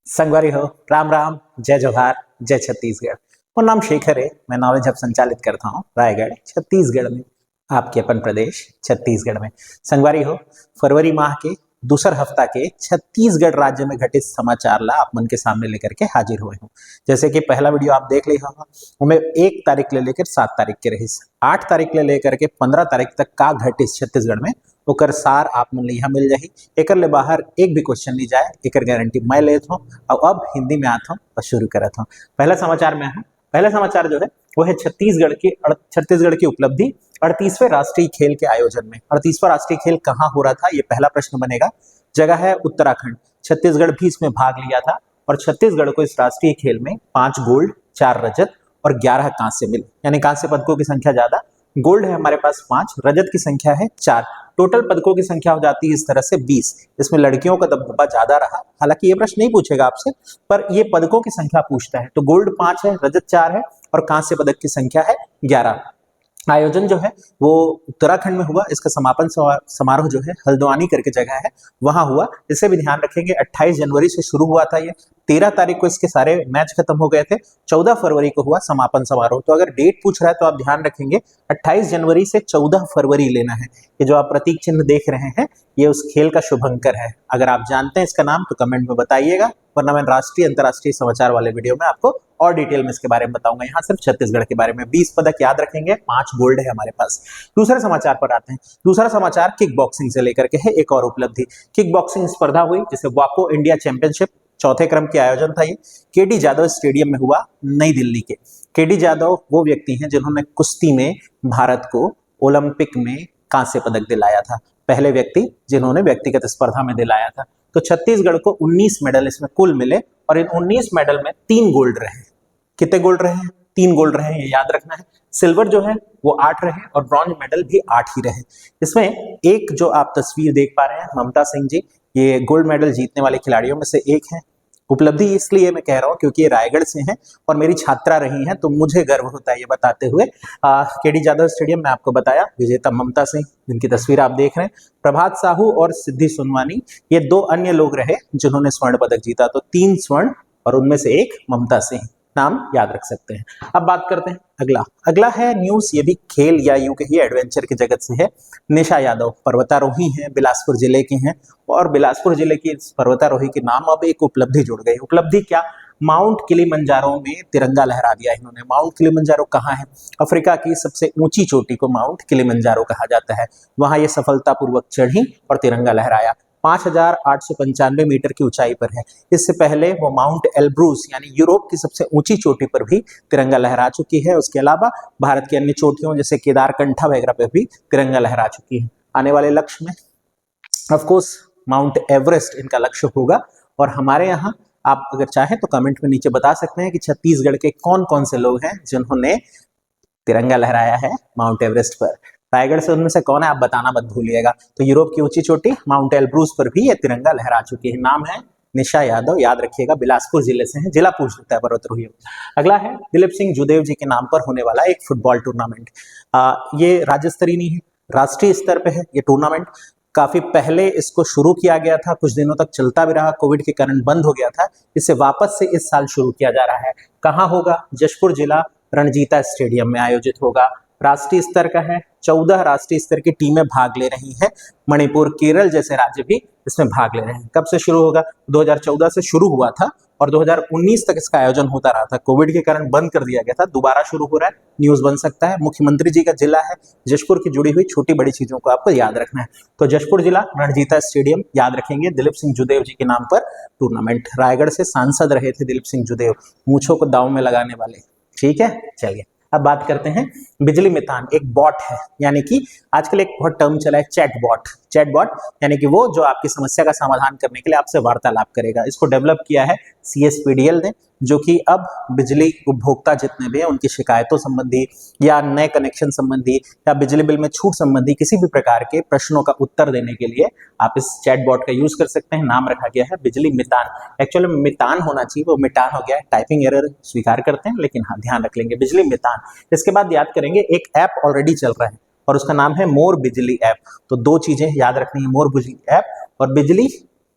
संगवारी हो, राम राम, जय जोहार, जय छत्तीसगढ़। और नाम शेखर है। मैं नॉलेज हब संचालित करता हूँ रायगढ़ छत्तीसगढ़ में, आपके अपन प्रदेश छत्तीसगढ़ में। संगवारी हो, फरवरी माह के दूसर हफ्ता के छत्तीसगढ़ राज्य में घटित समाचार ला आप मन के सामने लेकर के हाजिर हुए हूँ। जैसे कि पहला वीडियो आप देख लिया होगा, उनमें 1 तारीख ले लेकर 7 तारीख के रही, 8 तारीख ले लेकर के 15 तारीख तक का घटित छत्तीसगढ़ में ओकर सार आप मन ले यहाँ मिल जाही। एकर ले बाहर एक भी क्वेश्चन नहीं जाए, एकर गारंटी मैं लेत हूँ। और अब हिंदी में आता हूँ और शुरू करत हूँ। पहला समाचार में है, पहला समाचार जो है वो है छत्तीसगढ़ की उपलब्धि 38वें राष्ट्रीय खेल के आयोजन में। 38वां राष्ट्रीय खेल कहाँ हो रहा था, ये पहला प्रश्न बनेगा। जगह है उत्तराखंड। छत्तीसगढ़ भी इसमें भाग लिया था और छत्तीसगढ़ को इस राष्ट्रीय खेल में 5 गोल्ड, 4 रजत और 11 कांस्य मिले, यानी कांस्य पदकों की संख्या ज्यादा। गोल्ड है हमारे पास 5, रजत की संख्या है 4, टोटल पदकों की संख्या हो जाती है इस तरह से 20। इसमें लड़कियों का दबदबा ज्यादा रहा। हालांकि ये प्रश्न नहीं पूछेगा आपसे, पर ये पदकों की संख्या पूछता है। तो गोल्ड 5 है, रजत 4 है और कांस्य पदक की संख्या है 11। आयोजन जो है वो उत्तराखंड में हुआ। इसका समापन समारोह जो है हल्द्वानी करके जगह है, वहां हुआ। इसे भी ध्यान रखेंगे। 28 जनवरी से शुरू हुआ था ये, 13 तारीख को इसके सारे मैच खत्म हो गए थे, 14 फरवरी को हुआ समापन समारोह। तो अगर डेट पूछ रहा है तो आप ध्यान रखेंगे 28 जनवरी से 14 फरवरी लेना है। ये जो आप प्रतीक चिन्ह देख रहे हैं ये उस खेल का शुभंकर है। अगर आप जानते हैं इसका नाम तो कमेंट में बताइएगा, वरना मैं राष्ट्रीय अंतर्राष्ट्रीय समाचार वाले वीडियो में आपको और डिटेल में इसके बारे में बताऊंगा। यहाँ सिर्फ छत्तीसगढ़ के बारे में 20 पदक याद रखेंगे, 5 गोल्ड है हमारे पास। दूसरे समाचार पर आते हैं। दूसरा समाचार किक बॉक्सिंग से लेकर के है एक और उपलब्धि। किक बॉक्सिंग स्पर्धा हुई जिसे वाको इंडिया चैंपियनशिप, चौथे क्रम के आयोजन था ये, केडी जादव स्टेडियम में हुआ, नई दिल्ली के। केडी जादव वो व्यक्ति हैं जिन्होंने कुश्ती में भारत को ओलंपिक में कांस्य पदक दिलाया था, पहले व्यक्ति जिन्होंने व्यक्तिगत स्पर्धा में दिलाया था। तो छत्तीसगढ़ को 19 मेडल इसमें कुल मिले और इन 19 मेडल में 3 गोल्ड रहे। कितने गोल्ड रहे हैं? 3 गोल्ड रहे हैं, ये याद रखना है। सिल्वर जो है वो 8 रहे और ब्रॉन्ज मेडल भी 8 ही रहे। इसमें एक जो आप तस्वीर देख पा रहे हैं, ममता सिंह जी, ये गोल्ड मेडल जीतने वाले खिलाड़ियों में से एक है। उपलब्धि इसलिए मैं कह रहा हूँ क्योंकि ये रायगढ़ से हैं और मेरी छात्रा रही हैं, तो मुझे गर्व होता है ये बताते हुए। केडी जादव स्टेडियम में आपको बताया, विजेता ममता सिंह जिनकी तस्वीर आप देख रहे हैं, प्रभात साहू और सिद्धि सोनवानी, ये 2 अन्य लोग रहे जिन्होंने स्वर्ण पदक जीता। तो 3 स्वर्ण और उनमें से एक ममता सिंह, नाम याद रख सकते हैं। अब बात करते हैं अगला है न्यूज। ये भी खेल या यूं कहिए एडवेंचर की जगत से है। निशा यादव पर्वतारोही हैं, बिलासपुर जिले की हैं और बिलासपुर जिले की पर्वतारोही के नाम अब एक उपलब्धि जुड़ गई। उपलब्धि क्या? माउंट किलिमंजारो में तिरंगा लहरा दिया इन्होंने। माउंट किलिमंजारो कहाँ है? अफ्रीका की सबसे ऊंची चोटी को माउंट किलिमंजारो कहा जाता है। वहां ये सफलतापूर्वक चढ़ी और तिरंगा लहराया। 5,895 मीटर की ऊंचाई पर है। इससे पहले वो माउंट एल्ब्रूस यानी यूरोप की सबसे ऊंची चोटी पर भी तिरंगा लहरा चुकी है। उसके अलावा भारत की अन्य चोटियों जैसे केदारकंठा वगैरह पर भी तिरंगा लहरा चुकी है। आने वाले लक्ष्य में ऑफ कोर्स माउंट एवरेस्ट इनका लक्ष्य होगा। और हमारे यहाँ आप अगर चाहें तो कमेंट में नीचे बता सकते हैं कि छत्तीसगढ़ के कौन कौन से लोग हैं जिन्होंने तिरंगा लहराया है माउंट एवरेस्ट पर। रायगढ़ से उनमें से कौन है आप बताना मत भूलिएगा। तो यूरोप की ऊंची चोटी माउंट एल्ब्रूस पर भी ये तिरंगा लहरा चुकी है। नाम है निशा यादव, याद रखिएगा, बिलासपुर जिले से है। जिला पूछ लेता है पर्वतारोही। अगला है दिलीप सिंह जुदेव जी के नाम पर होने वाला एक फुटबॉल टूर्नामेंट। ये राज्य स्तरीय नहीं है, राष्ट्रीय स्तर पे है ये टूर्नामेंट। काफी पहले इसको शुरू किया गया था, कुछ दिनों तक चलता भी रहा, कोविड के कारण बंद हो गया था। इसे वापस से इस साल शुरू किया जा रहा है। कहाँ होगा? जशपुर जिला रणजीता स्टेडियम में आयोजित होगा। राष्ट्रीय स्तर का है, 14 राष्ट्रीय स्तर की टीमें भाग ले रही हैं। मणिपुर, केरल जैसे राज्य भी इसमें भाग ले रहे हैं। कब से शुरू होगा? 2014 से शुरू हुआ था और 2019 तक इसका आयोजन होता रहा था। कोविड के कारण बंद कर दिया गया था, दोबारा शुरू हो रहा है। न्यूज बन सकता है। मुख्यमंत्री जी का जिला है। जशपुर की जुड़ी हुई छोटी बड़ी चीजों को आपको याद रखना है। तो जशपुर जिला रणजीता स्टेडियम याद रखेंगे। दिलीप सिंह जुदेव जी के नाम पर टूर्नामेंट। रायगढ़ से सांसद रहे थे दिलीप सिंह जुदेव, मूंछों को दांव में लगाने वाले। ठीक है, चलिए अब बात करते हैं बिजली मितान। एक बॉट है, यानी कि आजकल एक बहुत टर्म चला है चैटबॉट। चैटबॉट यानी कि वो जो आपकी समस्या का समाधान करने के लिए आपसे वार्तालाप करेगा। इसको डेवलप किया है CSPDL ने, जो कि अब बिजली उपभोक्ता जितने भी हैं उनकी शिकायतों संबंधी या नए कनेक्शन संबंधी या बिजली बिल में छूट संबंधी किसी भी प्रकार के प्रश्नों का उत्तर देने के लिए आप इस चैटबॉट का यूज कर सकते हैं। नाम रखा गया है बिजली मितान। एक्चुअली में मितान होना चाहिए, वो मिटान हो गया है। टाइपिंग एरर स्वीकार करते हैं, लेकिन हाँ ध्यान रख लेंगे बिजली मितान। इसके बाद याद करेंगे एक ऐप ऑलरेडी चल रहा है और उसका नाम है मोर बिजली ऐप। तो 2 चीजें याद रखनी है, मोर बिजली ऐप और बिजली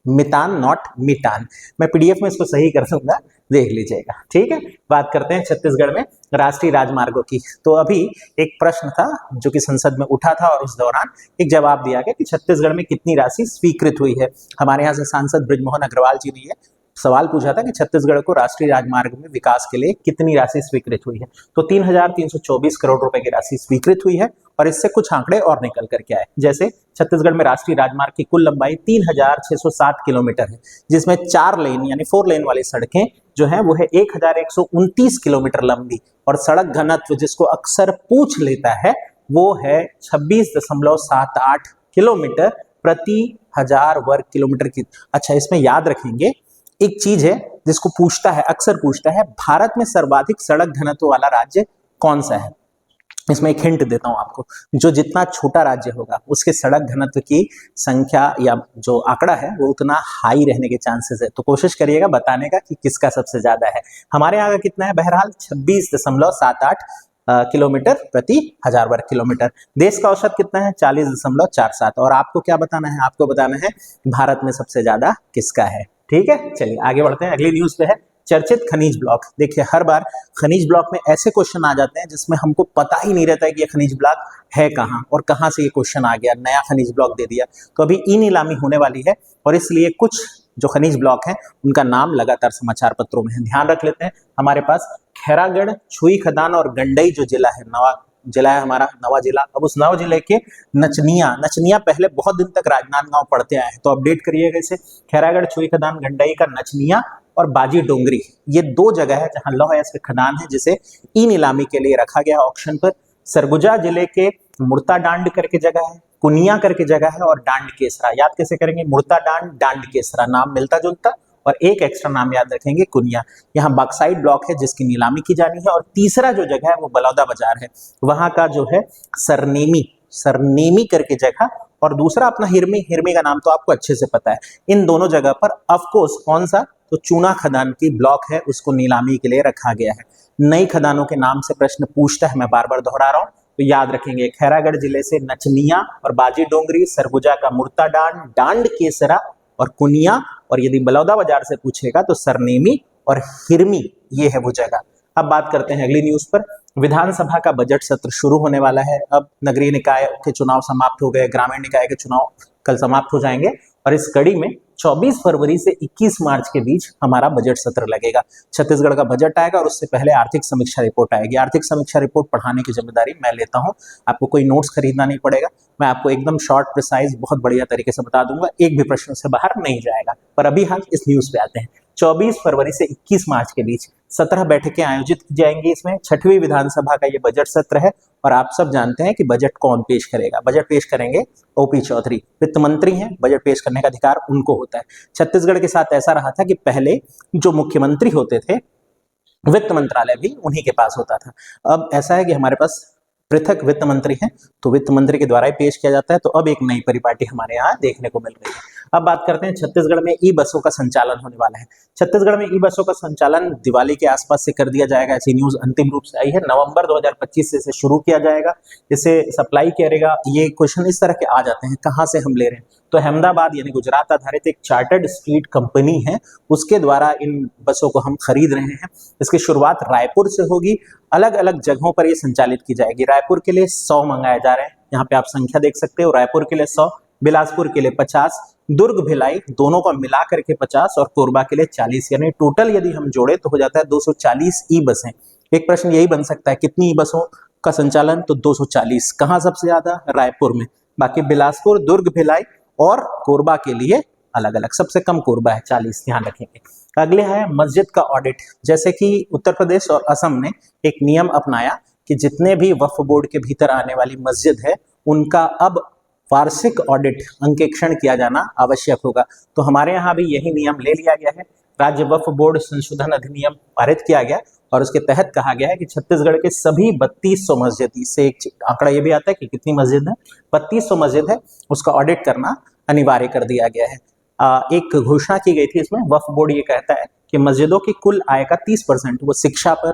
मितान नॉट मिटान। मैं पीडीएफ में इसको सही कर दूंगा, देख लीजिएगा, ठीक है। बात करते हैं छत्तीसगढ़ में राष्ट्रीय राजमार्गों की। तो अभी एक प्रश्न था जो कि संसद में उठा था और उस दौरान एक जवाब दिया गया कि छत्तीसगढ़ में कितनी राशि स्वीकृत हुई है। हमारे यहाँ से सांसद बृजमोहन अग्रवाल जी ने सवाल पूछा था कि छत्तीसगढ़ को राष्ट्रीय राजमार्ग में विकास के लिए कितनी राशि स्वीकृत हुई है। तो 3,324 करोड़ रुपए की राशि स्वीकृत हुई है। और इससे कुछ आंकड़े और निकल करके आए, जैसे छत्तीसगढ़ में राष्ट्रीय राजमार्ग की कुल लंबाई 3,607 किलोमीटर है, जिसमें 4 लेन यानी 4 लेन वाली सड़कें जो है वो है 1,129 किलोमीटर लंबी, और सड़क घनत्व जिसको अक्सर पूछ लेता है वो है 26.78 किलोमीटर प्रति 1000 वर्ग किलोमीटर की। अच्छा, इसमें याद रखेंगे एक चीज है जिसको पूछता है, अक्सर पूछता है, भारत में सर्वाधिक सड़क घनत्व वाला राज्य कौन सा है। इसमें एक हिंट देता हूं आपको, जो जितना छोटा राज्य होगा उसके सड़क घनत्व की संख्या या जो आंकड़ा है वो उतना हाई रहने के चांसेस है। तो कोशिश करिएगा बताने का कि किसका सबसे ज्यादा है। हमारे यहाँ का कितना है, बहरहाल 26.78 किलोमीटर प्रति 1000 वर्ग किलोमीटर। देश का औसत कितना है, 40.47। और आपको क्या बताना है, आपको बताना है भारत में सबसे ज्यादा किसका है। ठीक है, चलिए आगे बढ़ते हैं। अगली न्यूज पे है चर्चित खनिज ब्लॉक। देखिए, हर बार खनिज ब्लॉक में ऐसे क्वेश्चन आ जाते हैं जिसमें हमको पता ही नहीं रहता है कि ये खनिज ब्लॉक है कहाँ और कहाँ से ये क्वेश्चन आ गया, नया खनिज ब्लॉक दे दिया। तो अभी ई नीलामी होने वाली है और इसलिए कुछ जो खनिज ब्लॉक हैं उनका नाम लगातार समाचार पत्रों में है। ध्यान रख लेते हैं। हमारे पास खैरागढ़, छुई खदान और गंडई जो जिला है, नवा जिला है हमारा, नवा जिला। अब उस नवा जिले के नचनिया पहले बहुत दिन तक राजनांदगांव पढ़ते आए हैं, तो अपडेट करिएगा इसे। खैरागढ़, छुई खदान, गंडई का नचनिया और बाजी डोंगरी, ये 2 जगह है जहां लौह अयस्क खदान है जिसे ई नीलामी के लिए रखा गया ऑक्शन पर। सरगुजा जिले के मुर्ता डांड करके जगह है, कुनिया करके जगह है और डांड केसरा। याद कैसे करेंगे, मुर्ता डांड, डांड केसरा, नाम मिलता जुलता, और एक एक्स्ट्रा नाम याद रखेंगे, कुनिया। यहाँ बॉक्साइट ब्लॉक है जिसकी नीलामी की जानी है। और तीसरा जो जगह है वो बलौदा बाजार है, वहां का जो है सरनेमी करके जगह, और दूसरा अपना हिरमी का नाम तो आपको अच्छे से पता है। इन दोनों जगह पर ऑफकोर्स कौन सा, तो चूना खदान की ब्लॉक है, उसको नीलामी के लिए रखा गया है। नई खदानों के नाम से प्रश्न पूछता है, मैं बार बार दोहरा रहा हूं, तो याद रखेंगे खैरागढ़ जिले से नचनिया और बाजी डोंगरी, सरगुजा का मुर्ता डांड, डांड केसरा और कुनिया, और यदि बलौदा बाजार से पूछेगा तो सरनेमी और हिरमी, ये है वो जगह। अब बात करते हैं अगली न्यूज पर। विधानसभा का बजट सत्र शुरू होने वाला है। अब नगरीय निकाय के चुनाव समाप्त हो गए, ग्रामीण निकाय के चुनाव कल समाप्त हो जाएंगे, और इस कड़ी में 24 फरवरी से 21 मार्च के बीच हमारा बजट सत्र लगेगा। छत्तीसगढ़ का बजट आएगा और उससे पहले आर्थिक समीक्षा रिपोर्ट आएगी। आर्थिक समीक्षा रिपोर्ट पढ़ाने की जिम्मेदारी मैं लेता हूं, आपको कोई नोट्स खरीदना नहीं पड़ेगा, मैं आपको एकदम शॉर्ट प्रिसाइज बहुत बढ़िया तरीके से बता दूंगा, एक भी प्रश्न से बाहर नहीं जाएगा। पर अभी हम इस न्यूज पे आते हैं। 24 फरवरी से 21 मार्च के बीच 17 बैठकें आयोजित की जाएंगी। इसमें 6वीं विधानसभा का ये बजट सत्र है, और आप सब जानते हैं कि बजट कौन पेश करेगा। बजट पेश करेंगे ओपी चौधरी, वित्त मंत्री हैं, बजट पेश करने का अधिकार उनको होता है। छत्तीसगढ़ के साथ ऐसा रहा था कि पहले जो मुख्यमंत्री होते थे, वित्त मंत्रालय भी उन्हीं के पास होता था। अब ऐसा है कि हमारे पास पृथक वित्त मंत्री हैं, तो वित्त मंत्री के द्वारा ही पेश किया जाता है। तो अब एक नई परिपाटी हमारे यहाँ देखने को मिल रही है। अब बात करते हैं छत्तीसगढ़ में ई बसों का संचालन होने वाला है। छत्तीसगढ़ में ई बसों का संचालन दिवाली के आसपास से कर दिया जाएगा, ऐसी न्यूज अंतिम रूप से आई है। नवंबर 2025 से इसे शुरू किया जाएगा। इसे सप्लाई करेगा, ये क्वेश्चन इस तरह के आ जाते हैं, कहाँ से हम ले रहे हैं, तो अहमदाबाद यानी गुजरात आधारित एक चार्टर्ड स्ट्रीट कंपनी है, उसके द्वारा इन बसों को हम खरीद रहे हैं। इसकी शुरुआत रायपुर से होगी, अलग अलग जगहों पर ये संचालित की जाएगी। रायपुर के लिए 100 मंगाए जा रहे हैं, यहाँ पे आप संख्या देख सकते हो, रायपुर के लिए 100, बिलासपुर के लिए 50, दुर्ग भिलाई दोनों को मिला करके 50 और कोरबा के लिए 40, यानी टोटल यदि हम जोड़े तो हो जाता है 240 ई बसें। एक प्रश्न यही बन सकता है, कितनी ई बसों का संचालन, तो 240। कहाँ सबसे ज्यादा, रायपुर में, बाकी बिलासपुर, दुर्ग, भिलाई और कोरबा के लिए अलग अलग। सबसे कम कोरबा है 40, ध्यान रखेंगे। अगले है मस्जिद का ऑडिट। जैसे कि उत्तर प्रदेश और असम ने एक नियम अपनाया कि जितने भी वक्फ बोर्ड के भीतर आने वाली मस्जिद है उनका अब वार्षिक ऑडिट, अंकेक्षण किया जाना आवश्यक होगा। तो हमारे यहाँ भी यही नियम ले लिया गया है। राज्य वक्फ बोर्ड संशोधन अधिनियम पारित किया गया और उसके तहत कहा गया है कि छत्तीसगढ़ के सभी 3200 मस्जिद, इससे एक आंकड़ा ये भी आता है कि कितनी मस्जिद है, 3200 मस्जिद है, उसका ऑडिट करना अनिवार्य कर दिया गया है। एक घोषणा की गई थी इसमें, वक्फ बोर्ड ये कहता है कि मस्जिदों की कुल आय का 30% वो शिक्षा पर,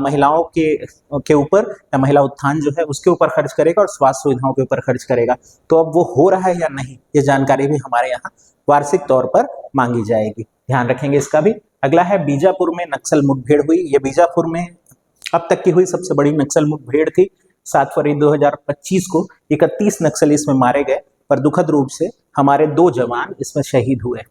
महिलाओं के ऊपर, या महिला उत्थान जो है उसके ऊपर खर्च करेगा और स्वास्थ्य सुविधाओं के ऊपर खर्च करेगा। तो अब वो हो रहा है या नहीं, ये जानकारी भी हमारे यहाँ वार्षिक तौर पर मांगी जाएगी, ध्यान रखेंगे इसका भी। अगला है बीजापुर में नक्सल मुठभेड़ हुई। ये बीजापुर में अब तक की हुई सबसे बड़ी नक्सल मुठभेड़ थी। 7 फरवरी 2025 को 31 नक्सली इसमें मारे गए, पर दुखद रूप से हमारे 2 जवान इसमें शहीद हुए।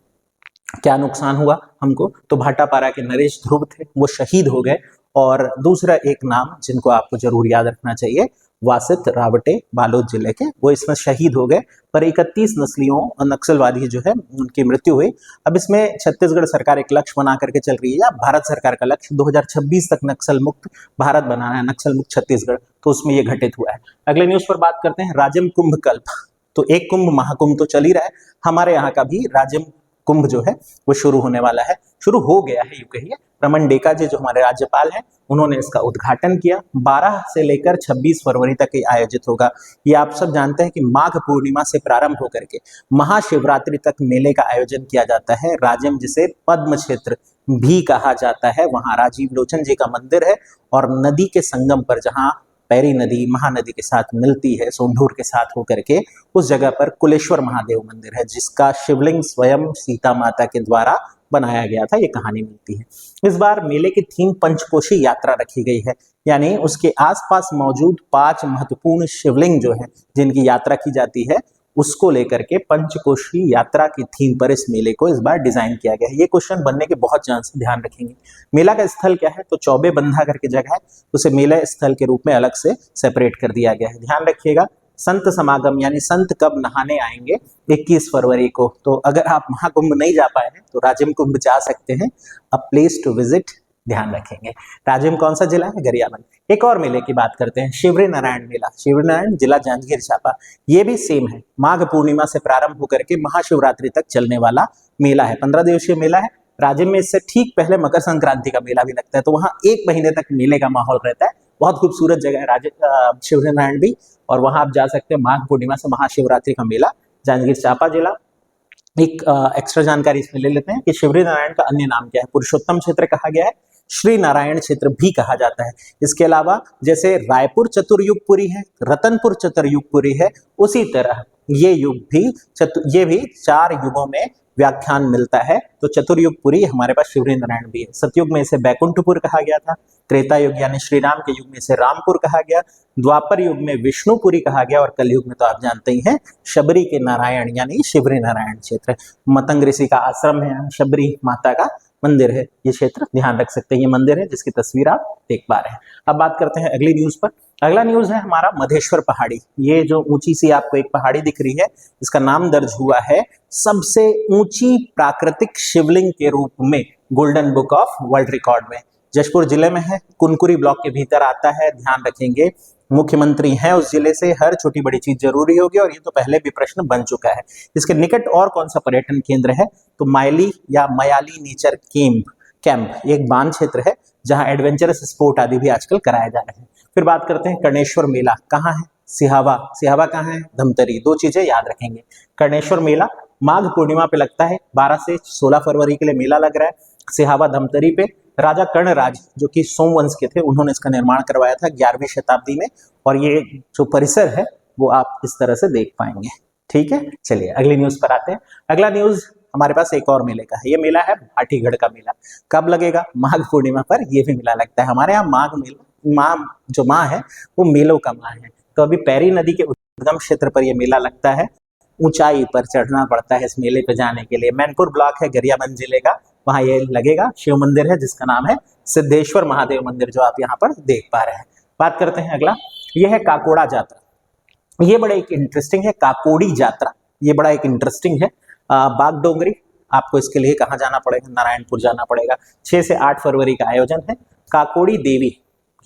क्या नुकसान हुआ हमको, तो भाटापारा के नरेश ध्रुव थे, वो शहीद हो गए। और दूसरा एक नाम जिनको आपको जरूर याद रखना चाहिए, वासित रावटे, बालोद जिले के, वो इसमें शहीद हो गए। पर 31 नस्लियों नक्सलवादी जो है उनकी मृत्यु हुई। अब इसमें छत्तीसगढ़ सरकार एक लक्ष्य बना करके चल रही है, या भारत सरकार का लक्ष्य 2026 तक नक्सल मुक्त भारत बनाना है, नक्सल मुक्त छत्तीसगढ़, तो उसमें ये घटित हुआ है। अगले न्यूज पर बात करते हैं, राजिम कुंभ कल्प। तो एक कुंभ महाकुंभ तो चल ही रहा है, हमारे यहाँ का भी राजिम कुंभ जो है वो शुरू होने वाला है, शुरू हो गया है यूं कहिए। रमन डेका जी जो हमारे राज्यपाल हैं, उन्होंने इसका उद्घाटन किया। 12 से लेकर 26 फरवरी तक ये आयोजित होगा। ये आप सब जानते हैं कि माघ पूर्णिमा से प्रारंभ होकर के महाशिवरात्रि तक मेले का आयोजन किया जाता है। राजिम जिसे पद्म क्षेत्र भी कहा जाता है, वहां राजीव लोचन जी का मंदिर है, और नदी के संगम पर, जहां पैरी नदी महानदी के साथ मिलती है सोंढूर के साथ होकर के, उस जगह पर कुलेश्वर महादेव मंदिर है, जिसका शिवलिंग स्वयं सीता माता के द्वारा बनाया गया था, ये कहानी मिलती है। इस बार मेले की थीम पंचकोशी यात्रा रखी गई है, यानी उसके आसपास मौजूद 5 महत्वपूर्ण शिवलिंग जो है जिनकी यात्रा की जाती है, उसको लेकर के पंचकोशी यात्रा की थीम पर इस मेले को इस बार डिजाइन किया गया है। ये क्वेश्चन बनने के बहुत चांस, ध्यान रखेंगे। मेला का स्थल क्या है, तो चौबे बंधा करके जगह है, उसे मेला स्थल के रूप में अलग से सेपरेट कर दिया गया है, ध्यान रखिएगा। संत समागम यानी संत कब नहाने आएंगे, 21 फरवरी को। तो अगर आप महाकुंभ नहीं जा पाए हैं तो राजिम कुंभ जा सकते हैं, अ प्लेस टू विजिट, ध्यान रखेंगे। राजिम कौन सा जिला है, गरियाबंद। एक और मेले की बात करते हैं, शिवरी नारायण मेला। शिवरी नारायण जिला जांजगीर चांपा, ये भी सेम है, माघ पूर्णिमा से प्रारंभ होकर के महाशिवरात्रि तक चलने वाला मेला है, 15 दिवसीय मेला है। राजिम में इससे ठीक पहले मकर संक्रांति का मेला भी लगता है, तो वहां 1 महीने तक मेले का माहौल रहता है। बहुत खूबसूरत जगह है शिवरी नारायण भी, और वहां आप जा सकते हैं माघ पूर्णिमा से महाशिवरात्रि का मेला, जांजगीर चांपा जिला। एक एक्स्ट्रा जानकारी इसमें ले लेते हैं कि शिवरी नारायण का अन्य नाम क्या है, पुरुषोत्तम क्षेत्र कहा गया है, श्री नारायण क्षेत्र भी कहा जाता है। इसके अलावा जैसे रायपुर चतुर्युगपुरी है, रतनपुर चतुर्युगपुरी है, उसी तरह ये युग भी ये भी 4 युगों में व्याख्यान मिलता है। तो चतुर्युगपुरी हमारे पास शिवरी नारायण भी है। सतयुग में इसे बैकुंठपुर कहा गया था, त्रेता युग यानी श्री राम के युग में इसे रामपुर कहा गया, द्वापर युग में विष्णुपुरी कहा गया, और कलयुग में तो आप जानते ही हैं शबरी के नारायण यानी शिवरी नारायण क्षेत्र। मतंग ऋषि का आश्रम है, शबरी माता का मंदिर है ये क्षेत्र, ध्यान रख सकते हैं। ये मंदिर है जिसकी तस्वीर आप देख पा रहे हैं। अब बात करते हैं अगली न्यूज पर। अगला न्यूज है हमारा मधेश्वर पहाड़ी। ये जो ऊंची सी आपको एक पहाड़ी दिख रही है, इसका नाम दर्ज हुआ है सबसे ऊंची प्राकृतिक शिवलिंग के रूप में golden book of world record में। जशपुर जिले में है, कुनकुरी ब्लॉक के भीतर आता है, ध्यान रखेंगे। मुख्यमंत्री हैं उस जिले से, हर छोटी बड़ी चीज जरूरी होगी, और ये तो पहले भी प्रश्न बन चुका है। इसके निकट और कौन सा पर्यटन केंद्र है, तो माइली या मयाली नेचर कैंप एक बांध क्षेत्र है जहां एडवेंचरस स्पोर्ट आदि भी आजकल कराए जा रहे हैं। फिर बात करते हैं कर्णेश्वर मेला कहाँ है, सिहावा कहाँ है, धमतरी। 2 चीजें याद रखेंगे। कर्णेश्वर मेला माघ पूर्णिमा पे लगता है, 12 से 16 फरवरी के लिए मेला लग रहा है। सिहावा धमतरी पे राजा कर्णराज जो कि सोमवंश के थे, उन्होंने इसका निर्माण करवाया था 11वीं शताब्दी में, और ये जो परिसर है वो आप इस तरह से देख पाएंगे। ठीक है, चलिए अगली न्यूज पर आते हैं। अगला न्यूज हमारे पास एक और मेले का है। ये मेला है भाटीगढ़ का मेला। कब लगेगा, माघ पूर्णिमा पर ये भी मेला लगता है। हमारे यहाँ माघ मेला, माँ है वो मेलों का माँ है। तो अभी पैरी नदी के उद्गम क्षेत्र पर यह मेला लगता है। ऊंचाई पर चढ़ना पड़ता है इस मेले पे जाने के लिए। मैनपुर ब्लॉक है गरियाबंद जिले का, वहां ये लगेगा। शिव मंदिर है जिसका नाम है सिद्धेश्वर महादेव मंदिर, जो आप यहाँ पर देख पा रहे हैं। बात करते हैं अगला, यह है काकोड़ा जात्रा। ये बड़ा एक इंटरेस्टिंग है, काकोड़ी जात्रा, ये बड़ा एक इंटरेस्टिंग है। बागडोंगरी, आपको इसके लिए कहाँ जाना पड़ेगा, नारायणपुर जाना पड़ेगा। 6 से 8 फरवरी का आयोजन है। काकोड़ी देवी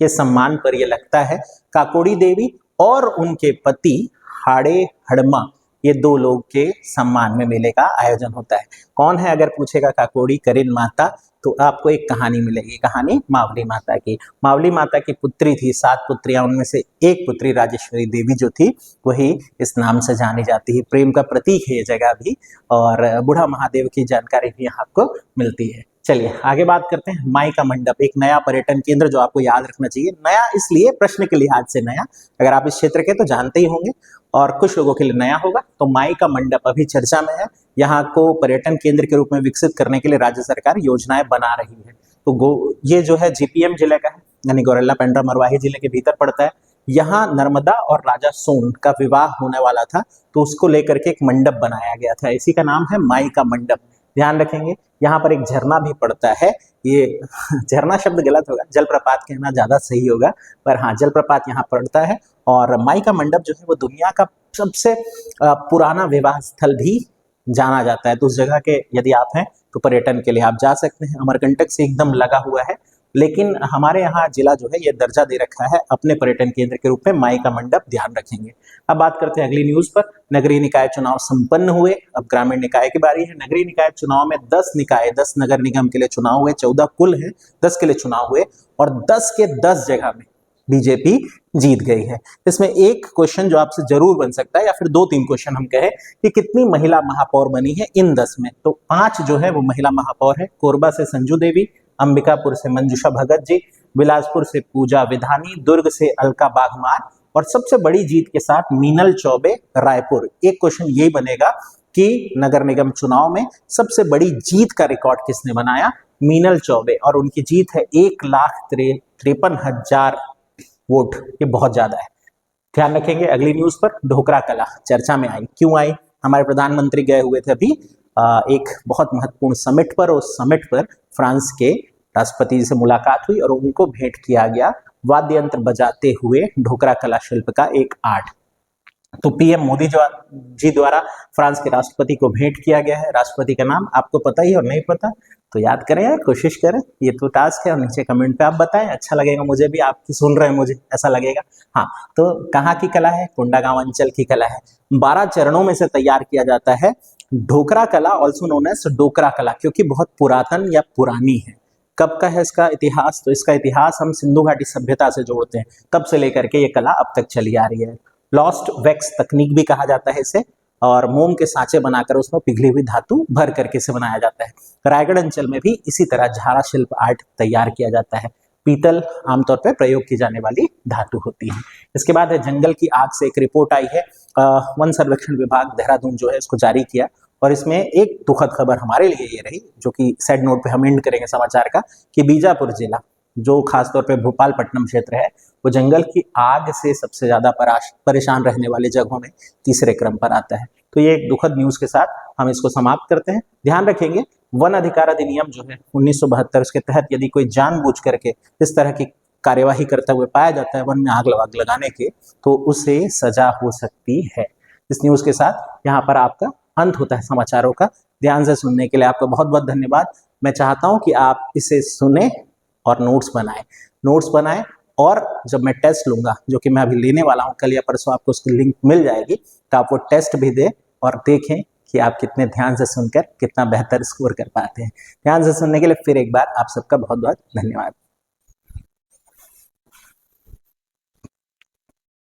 के सम्मान पर यह लगता है। काकोड़ी देवी और उनके पति हाड़े हड़मा, ये 2 लोग के सम्मान में मेले का आयोजन होता है। कौन है अगर पूछेगा काकोड़ी करीन माता, तो आपको एक कहानी मिलेगी, कहानी मावली माता की। मावली माता की पुत्री थी, 7 पुत्रियां, उनमें से एक पुत्री राजेश्वरी देवी जो थी वही इस नाम से जानी जाती है। प्रेम का प्रतीक है ये जगह भी, और बूढ़ा महादेव की जानकारी भी यहाँ आपको मिलती है। चलिए आगे बात करते हैं। माई का मंडप एक नया पर्यटन केंद्र जो आपको याद रखना चाहिए। नया इसलिए प्रश्न के लिहाज से नया, अगर आप इस क्षेत्र के तो जानते ही होंगे और कुछ लोगों के लिए नया होगा। तो माई का मंडप अभी चर्चा में है। यहाँ को पर्यटन केंद्र के रूप में विकसित करने के लिए राज्य सरकार योजनाएं बना रही है। तो ये जो है जीपीएम जिले का है, यानी गौरेला पेंड्रा मरवाही जिले के भीतर पड़ता है। यहाँ नर्मदा और राजा सोन का विवाह होने वाला था, तो उसको लेकर के एक मंडप बनाया गया था। इसी का नाम है माई का मंडप। ध्यान रखेंगे यहाँ पर एक झरना भी पड़ता है। ये झरना शब्द गलत होगा, जलप्रपात कहना ज्यादा सही होगा, पर हाँ जलप्रपात यहाँ पड़ता है। और माई का मंडप जो है वो दुनिया का सबसे पुराना विवाह स्थल भी जाना जाता है। तो उस जगह के यदि आप हैं तो पर्यटन के लिए आप जा सकते हैं। अमरकंटक से एकदम लगा हुआ है, लेकिन हमारे यहाँ जिला जो है ये दर्जा दे रखा है अपने पर्यटन केंद्र के रूप में माई का मंडप। ध्यान रखेंगे। अब बात करते हैं अगली न्यूज पर। नगरीय निकाय चुनाव संपन्न हुए, अब ग्रामीण निकाय की बारी है। नगरीय निकाय चुनाव में 10 निकाय 10 नगर निगम के लिए चुनाव हुए, 14 कुल है, 10 के लिए चुनाव हुए और 10 के 10 जगह में बीजेपी जीत गई है। इसमें एक क्वेश्चन जो आपसे जरूर बन सकता है, या फिर 2-3 क्वेश्चन हम कहें कि कितनी महिला महापौर बनी है इन 10 में। तो 5 जो है वो महिला महापौर है। कोरबा से संजू देवी, अंबिकापुर से मंजुषा भगत जी, बिलासपुर से पूजा विधानी, दुर्ग से अलका बागमार और सबसे बड़ी जीत के साथ मीनल चौबे रायपुर। एक क्वेश्चन यही बनेगा कि नगर निगम चुनाव में सबसे बड़ी जीत का रिकॉर्ड किसने बनाया? मीनल चौबे, और उनकी जीत है 1,53,000 वोट। ये बहुत ज्यादा है। ध्यान रखेंगे। अगली न्यूज पर ढोकरा कला चर्चा में आई। क्यों आई? हमारे प्रधानमंत्री गए हुए थे अभी एक बहुत महत्वपूर्ण समिट पर। उस समिट पर फ्रांस के राष्ट्रपति जी से मुलाकात हुई और उनको भेंट किया गया वाद्य यंत्र बजाते हुए ढोकरा कला शिल्प का एक आर्ट। तो पीएम मोदी जी द्वारा फ्रांस के राष्ट्रपति को भेंट किया गया है। राष्ट्रपति का नाम आपको पता ही और नहीं पता तो याद करें यार, कोशिश करें। ये तो टास्क है और नीचे कमेंट पे आप बताएं। अच्छा लगेगा मुझे भी, आप सुन रहे हैं मुझे ऐसा लगेगा। हाँ, तो कहाँ की कला है? कोंडागांव अंचल की कला है। 12 चरणों में से तैयार किया जाता है ढोकरा कला, ऑल्सो नोन एज डोकरा कला, क्योंकि बहुत पुरातन या पुरानी है। कब का है इसका इतिहास? तो इसका इतिहास हम सिंधु घाटी सभ्यता से जोड़ते हैं, तब से लेकर के ये कला अब तक चली आ रही है। लॉस्ट वैक्स तकनीक भी कहा जाता है इसे, और मोम के सांचे बनाकर उसमें पिघली हुई धातु भर करके इसे बनाया जाता है। रायगढ़ अंचल में भी इसी तरह झारा शिल्प आर्ट तैयार किया जाता है। पीतल आमतौर पर प्रयोग की जाने वाली धातु होती है। इसके बाद है जंगल की आग से एक रिपोर्ट आई है। वन सर्वेक्षण विभाग देहरादून जो है इसको जारी किया, और इसमें एक दुखद खबर हमारे लिए ये रही, जो कि सैड नोट पे हम एंड करेंगे समाचार का, कि बीजापुर जिला जो खासतौर पे भोपालपट्टनम क्षेत्र है वो जंगल की आग से सबसे ज्यादा परेशान रहने वाले जगहों में तीसरे क्रम पर आता है। तो ये एक दुखद न्यूज के साथ हम इसको समाप्त करते हैं। ध्यान रखेंगे, वन अधिकार अधिनियम जो है 1972, उसके तहत यदि कोई जानबूझ करके इस तरह की कार्यवाही करते हुए पाया जाता है वन में आग लगाने के, तो उसे सजा हो सकती है। इस न्यूज के साथ यहाँ पर आपका अंत होता है समाचारों का। ध्यान से सुनने के लिए आपका बहुत बहुत धन्यवाद। मैं चाहता हूं कि आप इसे सुने और नोट्स बनाएं, और जब मैं टेस्ट लूंगा, जो कि मैं अभी लेने वाला हूं, कल या परसों आपको उसकी लिंक मिल जाएगी, तो आप वो टेस्ट भी दें और देखें कि आप कितने ध्यान से सुनकर कितना बेहतर स्कोर कर पाते हैं। ध्यान से सुनने के लिए फिर एक बार आप सबका बहुत बहुत धन्यवाद।